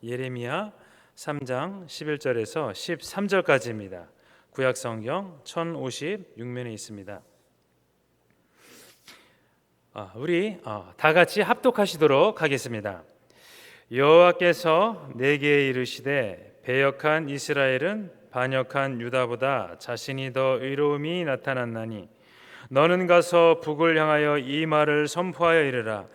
예레미야 3장 11절에서 13절까지입니다. 구약성경 1056면에 있습니다. 우리 다 같이 합독하시도록 하겠습니다. 여호와께서 내게 이르시되 배역한 이스라엘은 반역한 유다보다 자신이 더 의로움이 나타났나니 너는 가서 북을 향하여 이 말을 선포하여 이르라.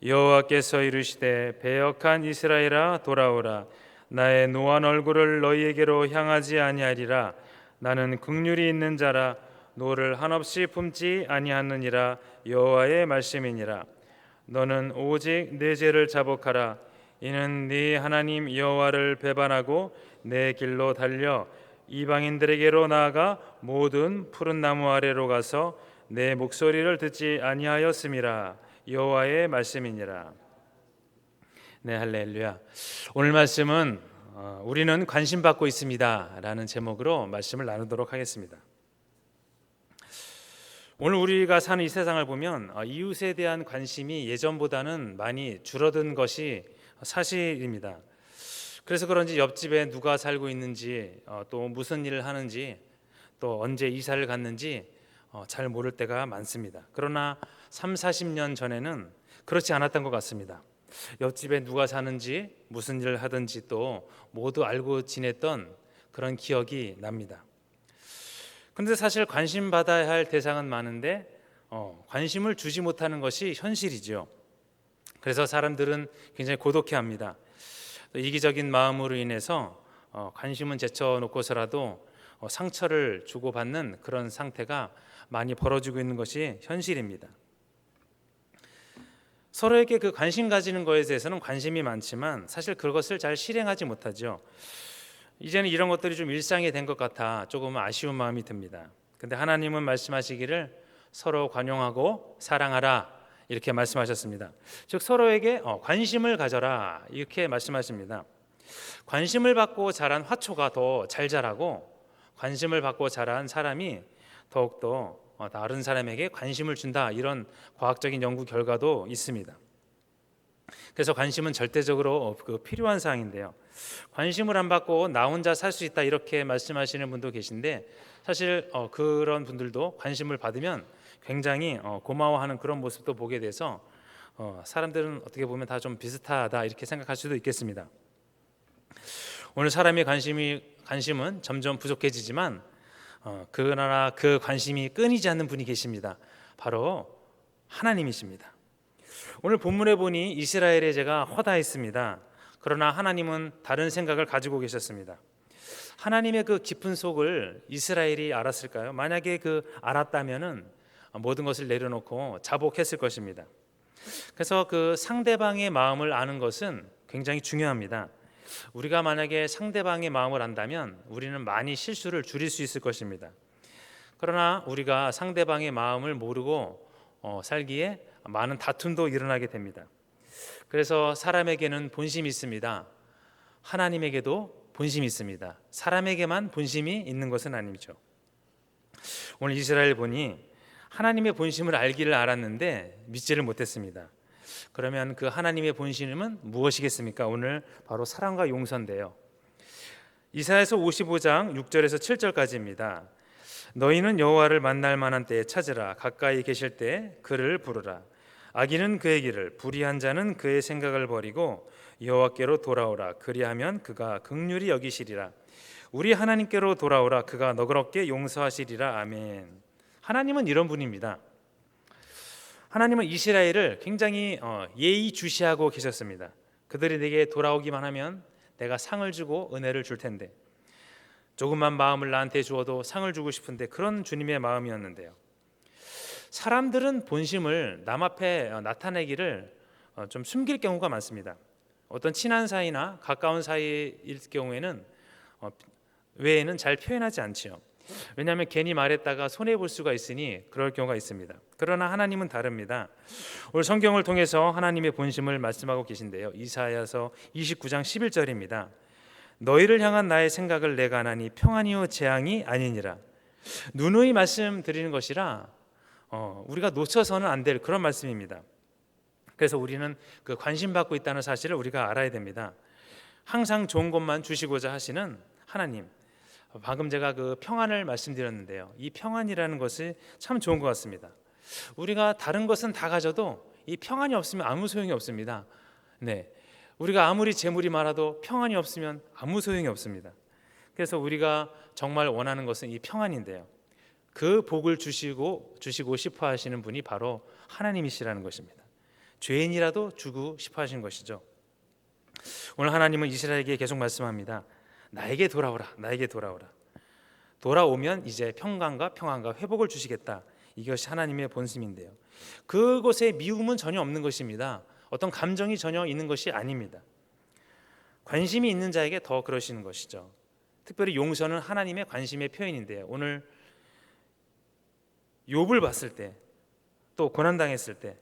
여호와께서 이르시되 배역한 이스라엘아 돌아오라. 나의 노한 얼굴을 너희에게로 향하지 아니하리라. 나는 긍휼이 있는 자라 노를 한없이 품지 아니하느니라. 여호와의 말씀이니라. 너는 오직 내 죄를 자복하라. 이는 네 하나님 여호와를 배반하고 내 길로 달려 이방인들에게로 나아가 모든 푸른 나무 아래로 가서 내 목소리를 듣지 아니하였음이라. 여호와의 말씀이니라. 네, 할렐루야. 오늘 말씀은 우리는 관심받고 있습니다 라는 제목으로 말씀을 나누도록 하겠습니다. 오늘 우리가 사는 이 세상을 보면 이웃에 대한 관심이 예전보다는 많이 줄어든 것이 사실입니다. 그래서 그런지 옆집에 누가 살고 있는지 또 무슨 일을 하는지 또 언제 이사를 갔는지 잘 모를 때가 많습니다. 그러나 3, 40년 전에는 그렇지 않았던 것 같습니다. 옆집에 누가 사는지 무슨 일을 하든지 또 모두 알고 지냈던 그런 기억이 납니다. 그런데 사실 관심 받아야 할 대상은 많은데 관심을 주지 못하는 것이 현실이죠. 그래서 사람들은 굉장히 고독해합니다. 이기적인 마음으로 인해서 관심은 제쳐놓고서라도 상처를 주고받는 그런 상태가 많이 벌어지고 있는 것이 현실입니다. 서로에게 그 관심 가지는 것에 대해서는 관심이 많지만 사실 그것을 잘 실행하지 못하죠. 이제는 이런 것들이 좀 일상이 된 것 같아 조금 아쉬운 마음이 듭니다. 근데 하나님은 말씀하시기를 서로 관용하고 사랑하라 이렇게 말씀하셨습니다. 즉 서로에게 관심을 가져라 이렇게 말씀하십니다. 관심을 받고 자란 화초가 더 잘 자라고 관심을 받고 자란 사람이 더욱더 다른 사람에게 관심을 준다 이런 과학적인 연구 결과도 있습니다. 그래서 관심은 절대적으로 필요한 사항인데요. 관심을 안 받고 나 혼자 살 수 있다 이렇게 말씀하시는 분도 계신데 사실 그런 분들도 관심을 받으면 굉장히 고마워하는 그런 모습도 보게 돼서 사람들은 어떻게 보면 다 좀 비슷하다 이렇게 생각할 수도 있겠습니다. 오늘 사람의 관심은 점점 부족해지지만 그러나 그 관심이 끊이지 않는 분이 계십니다. 바로 하나님이십니다. 오늘 본문에 보니 이스라엘의 죄가 허다했습니다. 그러나 하나님은 다른 생각을 가지고 계셨습니다. 하나님의 그 깊은 속을 이스라엘이 알았을까요? 만약에 알았다면은 모든 것을 내려놓고 자복했을 것입니다. 그래서 그 상대방의 마음을 아는 것은 굉장히 중요합니다. 우리가 만약에 상대방의 마음을 안다면 우리는 많이 실수를 줄일 수 있을 것입니다. 그러나 우리가 상대방의 마음을 모르고 살기에 많은 다툼도 일어나게 됩니다. 그래서 사람에게는 본심이 있습니다. 하나님에게도 본심이 있습니다. 사람에게만 본심이 있는 것은 아니죠. 오늘 이스라엘 보니 하나님의 본심을 알기를 알았는데 믿지를 못했습니다. 그러면 그 하나님의 본심은 무엇이겠습니까? 오늘 바로 사랑과 용서인데요. 이사야서 55장 6절에서 7절까지입니다. 너희는 여호와를 만날 만한 때에 찾으라. 가까이 계실 때 그를 부르라. 악인은 그의 길을, 불의한 자는 그의 생각을 버리고 여호와께로 돌아오라. 그리하면 그가 긍휼히 여기시리라. 우리 하나님께로 돌아오라. 그가 너그럽게 용서하시리라. 아멘. 하나님은 이런 분입니다. 하나님은 이스라엘을 굉장히 예의주시하고 계셨습니다. 그들이 내게 돌아오기만 하면 내가 상을 주고 은혜를 줄 텐데, 조금만 마음을 나한테 주어도 상을 주고 싶은데, 그런 주님의 마음이었는데요. 사람들은 본심을 남 앞에 나타내기를 좀 숨길 경우가 많습니다. 어떤 친한 사이나 가까운 사이일 경우에는 외에는 잘 표현하지 않지요. 왜냐하면 괜히 말했다가 손해볼 수가 있으니 그럴 경우가 있습니다. 그러나 하나님은 다릅니다. 오늘 성경을 통해서 하나님의 본심을 말씀하고 계신데요. 이사야서 29장 11절입니다. 너희를 향한 나의 생각을 내가 아나니 평안이요 재앙이 아니니라. 누누이 말씀드리는 것이라 우리가 놓쳐서는 안 될 그런 말씀입니다. 그래서 우리는 그 관심받고 있다는 사실을 우리가 알아야 됩니다. 항상 좋은 것만 주시고자 하시는 하나님, 방금 제가 그 평안을 말씀드렸는데요, 이 평안이라는 것이 참 좋은 것 같습니다. 우리가 다른 것은 다 가져도 이 평안이 없으면 아무 소용이 없습니다. 네, 우리가 아무리 재물이 많아도 평안이 없으면 아무 소용이 없습니다. 그래서 우리가 정말 원하는 것은 이 평안인데요, 그 복을 주시고 싶어 하시는 분이 바로 하나님이시라는 것입니다. 죄인이라도 주고 싶어 하신 것이죠. 오늘 하나님은 이스라엘에게 계속 말씀합니다. 나에게 돌아오라, 나에게 돌아오라. 돌아오면 이제 평강과 회복을 주시겠다. 이것이 하나님의 본심인데요, 그곳에 미움은 전혀 없는 것입니다. 어떤 감정이 전혀 있는 것이 아닙니다. 관심이 있는 자에게 더 그러시는 것이죠. 특별히 용서는 하나님의 관심의 표현인데요, 오늘 욥을 봤을 때, 또 고난당했을 때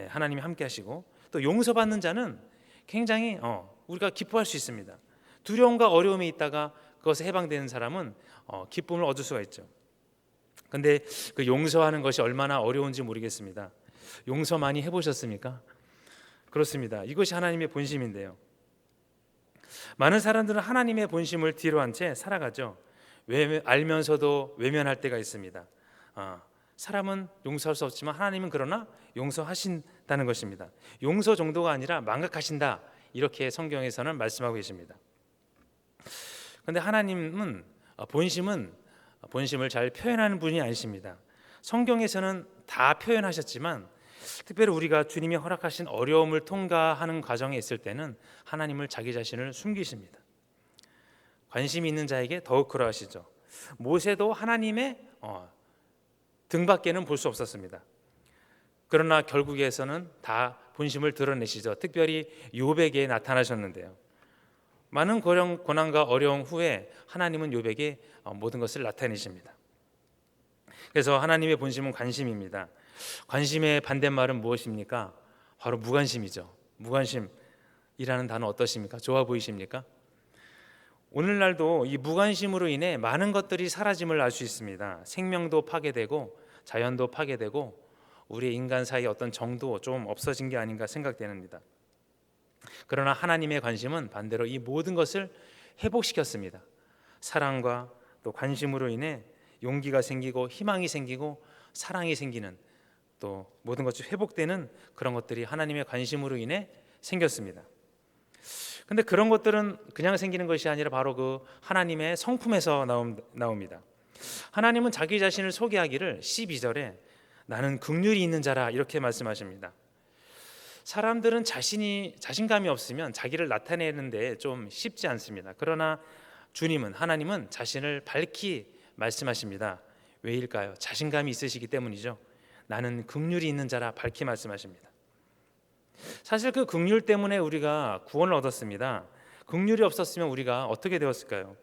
하나님이 함께 하시고, 또 용서받는 자는 굉장히 우리가 기뻐할 수 있습니다. 두려움과 어려움에 있다가 그것에 해방되는 사람은 기쁨을 얻을 수가 있죠. 근데 그 용서하는 것이 얼마나 어려운지 모르겠습니다. 용서 많이 해보셨습니까? 그렇습니다. 이것이 하나님의 본심인데요, 많은 사람들은 하나님의 본심을 뒤로 한 채 살아가죠. 알면서도 외면할 때가 있습니다. 사람은 용서할 수 없지만 하나님은 그러나 용서하신다는 것입니다. 용서 정도가 아니라 망각하신다, 이렇게 성경에서는 말씀하고 계십니다. 그런데 하나님은 본심을 잘 표현하는 분이 아니십니다. 성경에서는 다 표현하셨지만 특별히 우리가 주님이 허락하신 어려움을 통과하는 과정에 있을 때는 하나님을 자기 자신을 숨기십니다. 관심이 있는 자에게 더욱 그러하시죠. 모세도 하나님의 등밖에는 볼 수 없었습니다. 그러나 결국에서는 다 본심을 드러내시죠. 특별히 욥에게 나타나셨는데요, 많은 고난과 어려움 후에 하나님은 욥에게 모든 것을 나타내십니다. 그래서 하나님의 본심은 관심입니다. 관심의 반대말은 무엇입니까? 바로 무관심이죠. 무관심이라는 단어 어떠십니까? 좋아 보이십니까? 오늘날도 이 무관심으로 인해 많은 것들이 사라짐을 알 수 있습니다. 생명도 파괴되고 자연도 파괴되고 우리 인간 사이의 어떤 정도 좀 없어진 게 아닌가 생각됩니다. 그러나 하나님의 관심은 반대로 이 모든 것을 회복시켰습니다. 사랑과 또 관심으로 인해 용기가 생기고 희망이 생기고 사랑이 생기는, 또 모든 것이 회복되는 그런 것들이 하나님의 관심으로 인해 생겼습니다. 근데 그런 것들은 그냥 생기는 것이 아니라 바로 그 하나님의 성품에서 나옵니다. 하나님은 자기 자신을 소개하기를 12절에 나는 긍휼이 있는 자라 이렇게 말씀하십니다. 사람들은 자신감이 없으면 자기를 나타내는데 좀 쉽지 않습니다. 그러나 하나님은 자신을 밝히 말씀하십니다. 왜일까요? 자신감이 있으시기 때문이죠. 나는 긍휼이 있는 자라 밝히 말씀하십니다. 사실 그 긍휼 때문에 우리가 구원을 얻었습니다. 긍휼이 없었으면 우리가 어떻게 되었을까요?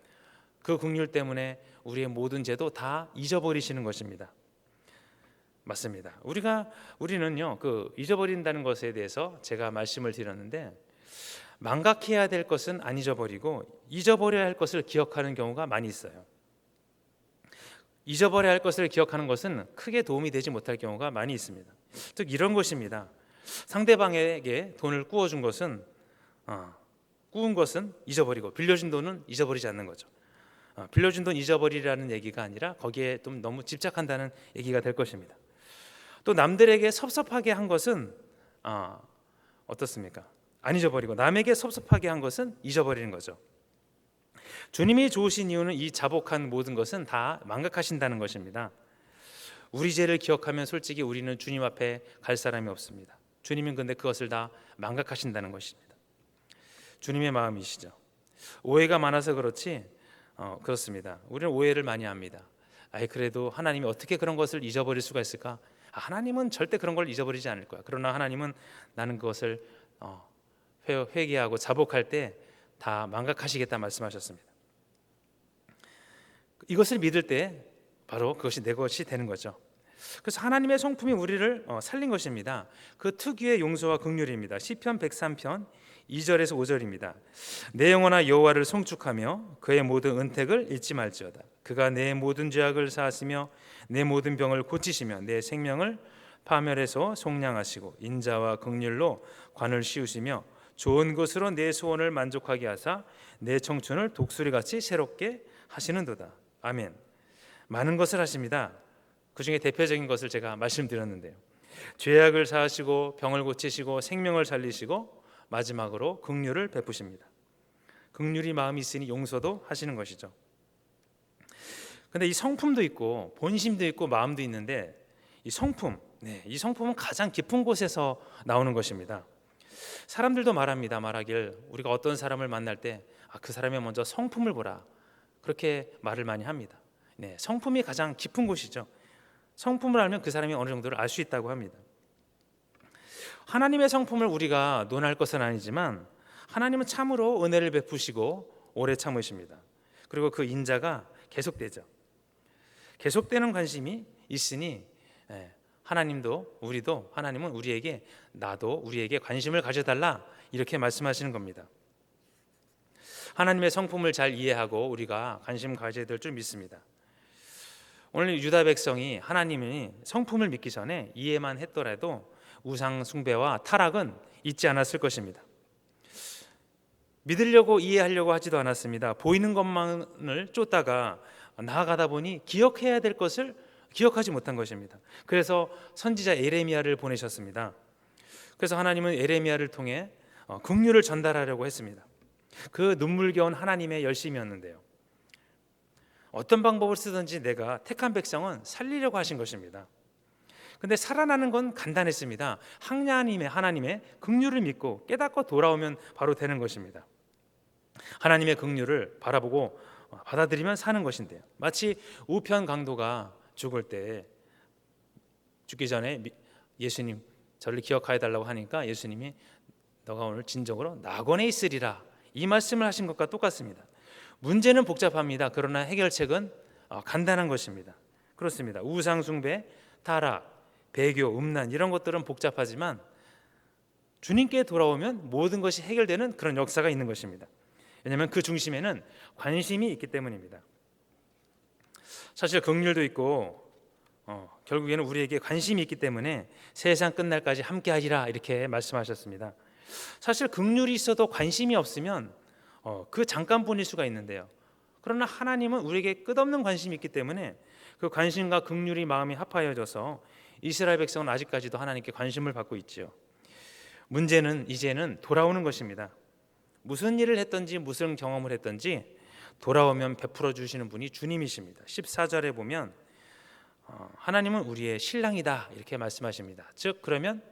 그 긍휼 때문에 우리의 모든 죄도 다 잊어버리시는 것입니다. 맞습니다. 우리는요, 그 잊어버린다는 것에 대해서 제가 말씀을 드렸는데, 망각해야 될 것은 안 잊어버리고 잊어버려야 할 것을 기억하는 경우가 많이 있어요. 잊어버려야 할 것을 기억하는 것은 크게 도움이 되지 못할 경우가 많이 있습니다. 즉 이런 것입니다. 상대방에게 돈을 꾸어준 것은 꾸은 것은 잊어버리고 빌려준 돈은 잊어버리지 않는 거죠. 빌려준 돈 잊어버리라는 얘기가 아니라 거기에 좀 너무 집착한다는 얘기가 될 것입니다. 또 남들에게 섭섭하게 한 것은 어떻습니까? 안 잊어버리고 남에게 섭섭하게 한 것은 잊어버리는 거죠. 주님이 좋으신 이유는 이 자복한 모든 것은 다 망각하신다는 것입니다. 우리 죄를 기억하면 솔직히 우리는 주님 앞에 갈 사람이 없습니다. 주님은 근데 그것을 다 망각하신다는 것입니다. 주님의 마음이시죠. 오해가 많아서 그렇지 그렇습니다. 우리는 오해를 많이 합니다. 그래도 하나님이 어떻게 그런 것을 잊어버릴 수가 있을까? 하나님은 절대 그런 걸 잊어버리지 않을 거야. 그러나 하나님은 나는 그것을 회개하고 자복할 때 다 망각하시겠다 말씀하셨습니다. 이것을 믿을 때 바로 그것이 내 것이 되는 거죠. 그래서 하나님의 성품이 우리를 살린 것입니다. 그 특유의 용서와 긍휼입니다. 시편 103편 2절에서 5절입니다. 내 영혼아 여호와를 송축하며 그의 모든 은택을 잊지 말지어다. 그가 내 모든 죄악을 사하시며 내 모든 병을 고치시며 내 생명을 파멸해서 속량하시고 인자와 긍휼로 관을 씌우시며 좋은 것으로 내 소원을 만족하게 하사 내 청춘을 독수리같이 새롭게 하시는도다. 아멘. 많은 것을 하십니다. 그 중에 대표적인 것을 제가 말씀드렸는데요. 죄악을 사하시고 병을 고치시고 생명을 살리시고 마지막으로 긍휼을 베푸십니다. 긍휼이 마음이 있으니 용서도 하시는 것이죠. 근데 이 성품도 있고 본심도 있고 마음도 있는데 이 성품, 이 성품은 가장 깊은 곳에서 나오는 것입니다. 사람들도 말하길 우리가 어떤 사람을 만날 때 그 사람의 먼저 성품을 보라, 그렇게 말을 많이 합니다. 성품이 가장 깊은 곳이죠. 성품을 알면 그 사람이 어느 정도를 알 수 있다고 합니다. 하나님의 성품을 우리가 논할 것은 아니지만 하나님은 참으로 은혜를 베푸시고 오래 참으십니다. 그리고 그 인자가 계속되죠. 계속되는 관심이 있으니 하나님도 우리도 하나님은 우리에게 관심을 가져달라 이렇게 말씀하시는 겁니다. 하나님의 성품을 잘 이해하고 우리가 관심 가져야 될 줄 믿습니다. 오늘 유다 백성이 하나님의 성품을 믿기 전에 이해만 했더라도 우상 숭배와 타락은 잊지 않았을 것입니다. 믿으려고 이해하려고 하지도 않았습니다. 보이는 것만을 쫓다가 나아가다 보니 기억해야 될 것을 기억하지 못한 것입니다. 그래서 선지자 에레미야를 보내셨습니다. 그래서 하나님은 에레미야를 통해 긍휼을 전달하려고 했습니다. 그 눈물겨운 하나님의 열심이었는데요. 어떤 방법을 쓰든지 내가 택한 백성은 살리려고 하신 것입니다. 근데 살아나는 건 간단했습니다. 하나님의 긍휼을 믿고 깨닫고 돌아오면 바로 되는 것입니다. 하나님의 긍휼을 바라보고 받아들이면 사는 것인데요. 마치 우편 강도가 죽기 전에 예수님 저를 기억하여 달라고 하니까 예수님이 너가 오늘 진정으로 낙원에 있으리라 이 말씀을 하신 것과 똑같습니다. 문제는 복잡합니다. 그러나 해결책은 간단한 것입니다. 그렇습니다. 우상 숭배, 타락, 배교, 음란 이런 것들은 복잡하지만 주님께 돌아오면 모든 것이 해결되는 그런 역사가 있는 것입니다. 왜냐하면 그 중심에는 관심이 있기 때문입니다. 사실 긍휼도 있고 결국에는 우리에게 관심이 있기 때문에 세상 끝날까지 함께하리라 이렇게 말씀하셨습니다. 사실 긍휼이 있어도 관심이 없으면 그 잠깐뿐일 수가 있는데요. 그러나 하나님은 우리에게 끝없는 관심이 있기 때문에 그 관심과 긍휼이 마음이 합하여져서 이스라엘 백성은 아직까지도 하나님께 관심을 받고 있지요. 문제는 이제는 돌아오는 것입니다. 무슨 일을 했든지 무슨 경험을 했든지 돌아오면 베풀어 주시는 분이 주님이십니다. 14절에 보면 하나님은 우리의 신랑이다 이렇게 말씀하십니다. 즉 그러면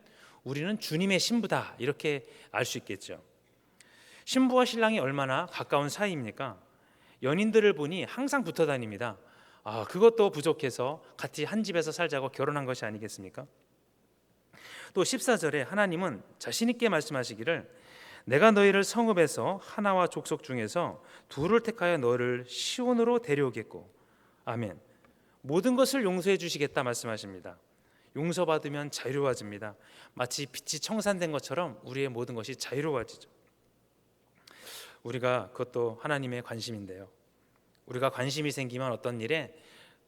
우리는 주님의 신부다 이렇게 알 수 있겠죠. 신부와 신랑이 얼마나 가까운 사이입니까? 연인들을 보니 항상 붙어 다닙니다. 그것도 부족해서 같이 한 집에서 살자고 결혼한 것이 아니겠습니까? 또 14절에 하나님은 자신 있게 말씀하시기를 내가 너희를 성읍에서 하나와 족속 중에서 둘을 택하여 너를 시온으로 데려오겠고 아멘. 모든 것을 용서해 주시겠다 말씀하십니다. 용서받으면 자유로워집니다. 마치 빛이 청산된 것처럼 우리의 모든 것이 자유로워지죠. 우리가 그것도 하나님의 관심인데요. 우리가 관심이 생기면 어떤 일에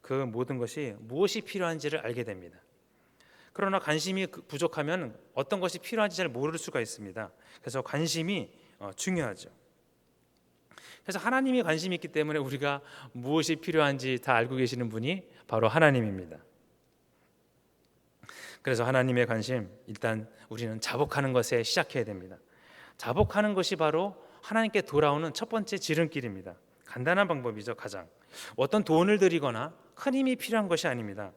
그 모든 것이 무엇이 필요한지를 알게 됩니다. 그러나 관심이 부족하면 어떤 것이 필요한지 잘 모를 수가 있습니다. 그래서 관심이 중요하죠. 그래서 하나님이 관심이 있기 때문에 우리가 무엇이 필요한지 다 알고 계시는 분이 바로 하나님입니다. 그래서 하나님의 관심, 일단 우리는 자복하는 것에 시작해야 됩니다. 자복하는 것이 바로 하나님께 돌아오는 첫 번째 지름길입니다. 간단한 방법이죠. 가장 어떤 돈을 들이거나 큰 힘이 필요한 것이 아닙니다.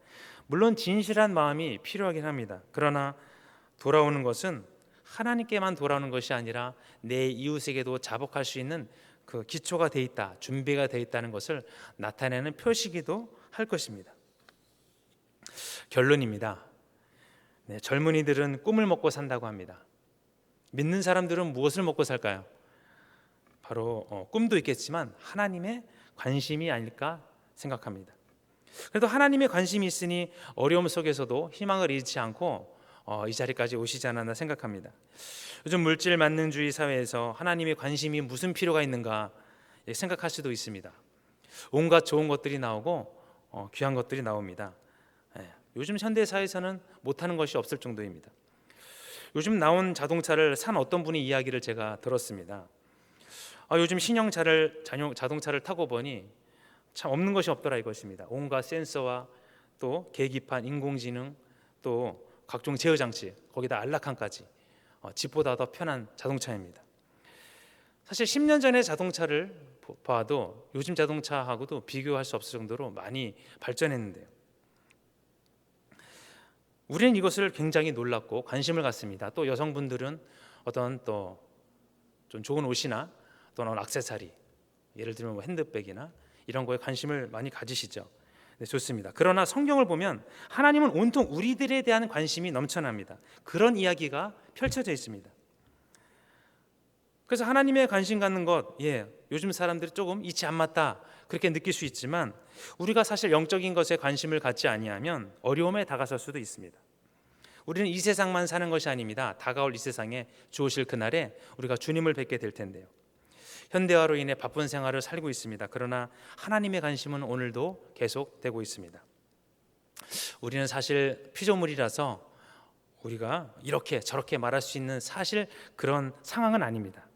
물론 진실한 마음이 필요하긴 합니다. 그러나 돌아오는 것은 하나님께만 돌아오는 것이 아니라 내 이웃에게도 자복할 수 있는 그 기초가 돼 있다, 준비가 돼 있다는 것을 나타내는 표시기도 할 것입니다. 결론입니다. 젊은이들은 꿈을 먹고 산다고 합니다. 믿는 사람들은 무엇을 먹고 살까요? 바로 꿈도 있겠지만 하나님의 관심이 아닐까 생각합니다. 그래도 하나님의 관심이 있으니 어려움 속에서도 희망을 잃지 않고 이 자리까지 오시지 않았나 생각합니다. 요즘 물질 만능주의 사회에서 하나님의 관심이 무슨 필요가 있는가 생각할 수도 있습니다. 온갖 좋은 것들이 나오고 귀한 것들이 나옵니다. 요즘 현대 사회에서는 못하는 것이 없을 정도입니다. 요즘 나온 자동차를 산 어떤 분의 이야기를 제가 들었습니다. 요즘 신형 자동차를 타고 보니 참 없는 것이 없더라 이것입니다. 온갖 센서와 또 계기판, 인공지능, 또 각종 제어 장치, 거기다 안락함까지 집보다 더 편한 자동차입니다. 사실 10년 전의 자동차를 봐도 요즘 자동차하고도 비교할 수 없을 정도로 많이 발전했는데요. 우리는 이것을 굉장히 놀랐고 관심을 갖습니다. 또 여성분들은 어떤 또 좀 좋은 옷이나 또는 액세서리, 예를 들면 핸드백이나 이런 거에 관심을 많이 가지시죠. 네, 좋습니다. 그러나 성경을 보면 하나님은 온통 우리들에 대한 관심이 넘쳐납니다. 그런 이야기가 펼쳐져 있습니다. 그래서 하나님의 관심 갖는 것, 요즘 사람들이 조금 이치 안 맞다 그렇게 느낄 수 있지만 우리가 사실 영적인 것에 관심을 갖지 아니하면 어려움에 다가설 수도 있습니다. 우리는 이 세상만 사는 것이 아닙니다. 다가올 이 세상에 주오실 그날에 우리가 주님을 뵙게 될 텐데요. 현대화로 인해 바쁜 생활을 살고 있습니다. 그러나 하나님의 관심은 오늘도 계속되고 있습니다. 우리는 사실 피조물이라서 우리가 이렇게 저렇게 말할 수 있는 사실 그런 상황은 아닙니다.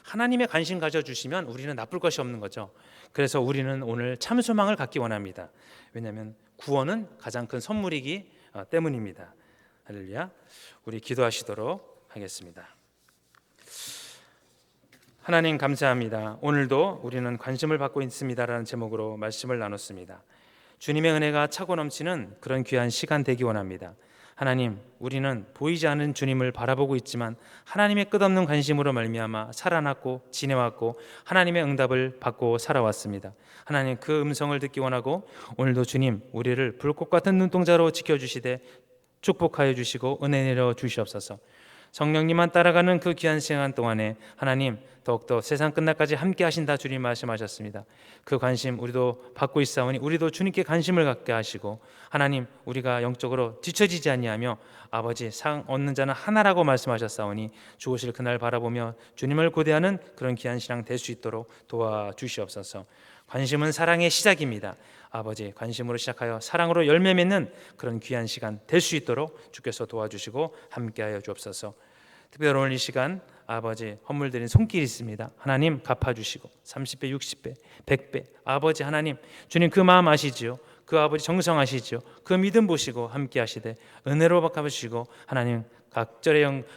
하나님의 관심 가져주시면 우리는 나쁠 것이 없는 거죠. 그래서 우리는 오늘 참 소망을 갖기 원합니다. 왜냐하면 구원은 가장 큰 선물이기 때문입니다. 할렐루야. 우리 기도하시도록 하겠습니다. 하나님 감사합니다. 오늘도 우리는 관심을 받고 있습니다라는 제목으로 말씀을 나눴습니다. 주님의 은혜가 차고 넘치는 그런 귀한 시간 되기 원합니다. 하나님, 우리는 보이지 않는 주님을 바라보고 있지만 하나님의 끝없는 관심으로 말미암아 살아났고 지내왔고 하나님의 응답을 받고 살아왔습니다. 하나님, 그 음성을 듣기 원하고 오늘도 주님 우리를 불꽃 같은 눈동자로 지켜주시되 축복하여 주시고 은혜 내려 주시옵소서. 성령님만 따라가는 그 귀한 시간 동안에 하나님 더욱더 세상 끝날까지 함께 하신다 주님 말씀하셨습니다. 그 관심 우리도 받고 있사오니 우리도 주님께 관심을 갖게 하시고 하나님 우리가 영적으로 뒤처지지 아니하며 아버지 상 얻는 자는 하나라고 말씀하셨사오니 주오실 그날 바라보며 주님을 고대하는 그런 귀한 신앙 될 수 있도록 도와주시옵소서. 관심은 사랑의 시작입니다. 아버지 관심으로 시작하여 사랑으로 열매 맺는 그런 귀한 시간 될 수 있도록 주께서 도와주시고 함께하여 주옵소서. 특별히 오늘 이 시간 아버지 헌물 드린 손길이 있습니다. 하나님 갚아주시고 30배 60배 100배 아버지 하나님 주님 그 마음 아시지요. 그 아버지 정성하시지요. 그 믿음 보시고 함께 하시되 은혜로 갚아주시고 하나님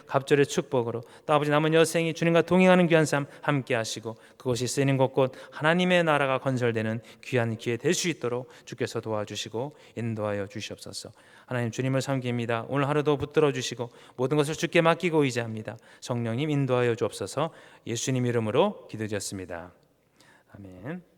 갑절의 축복으로 또 아버지 남은 여생이 주님과 동행하는 귀한 삶 함께 하시고 그것이 쓰이는 곳곳 하나님의 나라가 건설되는 귀한 기회 될 수 있도록 주께서 도와주시고 인도하여 주시옵소서. 하나님 주님을 섬깁니다. 오늘 하루도 붙들어 주시고 모든 것을 주께 맡기고 의지합니다. 성령님 인도하여 주옵소서. 예수님 이름으로 기도드렸습니다. 아멘.